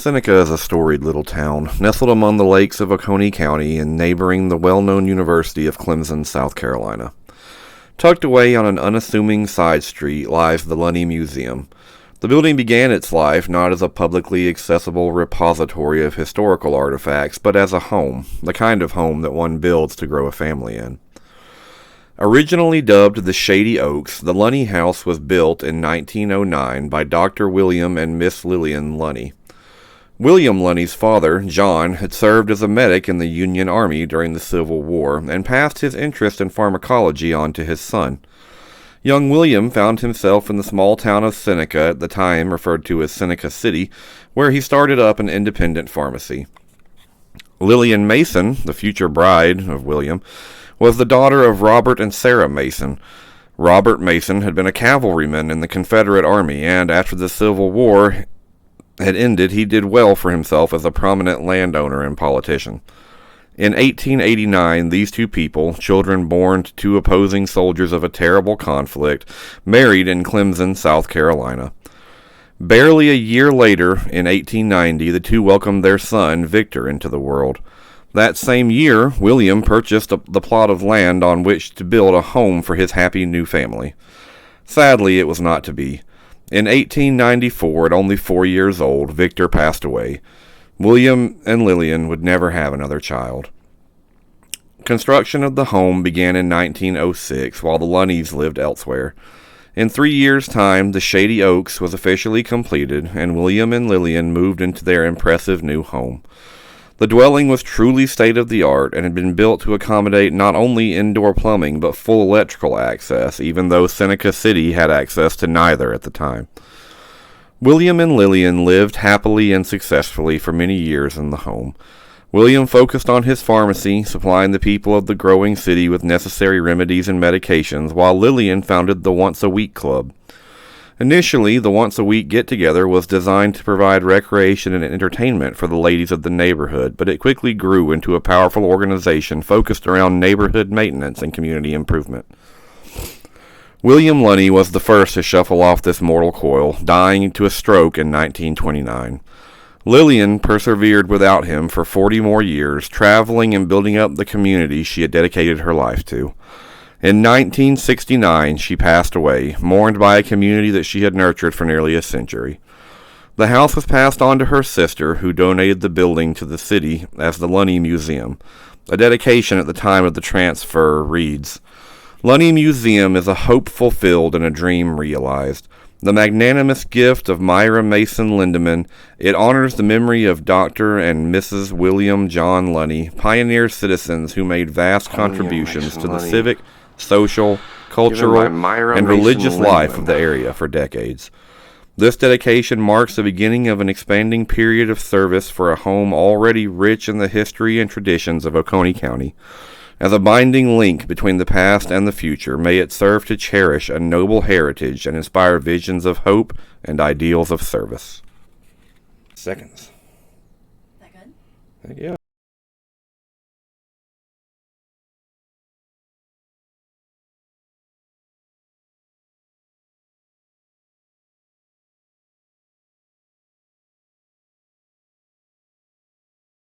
Seneca is a storied little town, nestled among the lakes of Oconee County and neighboring the well-known University of Clemson, South Carolina. Tucked away on an unassuming side street lies the Lunney Museum. The building began its life not as a publicly accessible repository of historical artifacts, but as a home, the kind of home that one builds to grow a family in. Originally dubbed the Shady Oaks, the Lunney House was built in 1909 by Dr. William and Miss Lillian Lunney. William Lunney's father, John, had served as a medic in the Union Army during the Civil War and passed his interest in pharmacology on to his son. Young William found himself in the small town of Seneca, at the time referred to as Seneca City, where he started up an independent pharmacy. Lillian Mason, the future bride of William, was the daughter of Robert and Sarah Mason. Robert Mason had been a cavalryman in the Confederate Army, and after the Civil War had ended, he did well for himself as a prominent landowner and politician. In 1889, these two people, children born to two opposing soldiers of a terrible conflict, married in Clemson, South Carolina. Barely a year later, in 1890, the two welcomed their son, Victor, into the world. That same year, William purchased the plot of land on which to build a home for his happy new family. Sadly, it was not to be. In 1894, at only 4 years old, Victor passed away. William and Lillian would never have another child. Construction of the home began in 1906, while the Lunneys lived elsewhere. In 3 years' time, the Shady Oaks was officially completed, and William and Lillian moved into their impressive new home. The dwelling was truly state-of-the-art and had been built to accommodate not only indoor plumbing but full electrical access, even though Seneca City had access to neither at the time. William and Lillian lived happily and successfully for many years in the home. William focused on his pharmacy, supplying the people of the growing city with necessary remedies and medications, while Lillian founded the Once-a-Week Club. Initially, the once-a-week get-together was designed to provide recreation and entertainment for the ladies of the neighborhood, but it quickly grew into a powerful organization focused around neighborhood maintenance and community improvement. William Lunney was the first to shuffle off this mortal coil, dying to a stroke in 1929. Lillian persevered without him for 40 more years, traveling and building up the community she had dedicated her life to. In 1969, she passed away, mourned by a community that she had nurtured for nearly a century. The house was passed on to her sister, who donated the building to the city as the Lunney Museum. A dedication at the time of the transfer reads, "Lunney Museum is a hope fulfilled and a dream realized. The magnanimous gift of Myra Mason Lindeman, it honors the memory of Dr. and Mrs. William John Lunney, pioneer citizens who made vast contributions to the civic, social, cultural, and religious life of the area for decades. This dedication marks the beginning of an expanding period of service for a home already rich in the history and traditions of Oconee County. As a binding link between the past and the future, may it serve to cherish a noble heritage and inspire visions of hope and ideals of service." Seconds. That good? Heck yeah.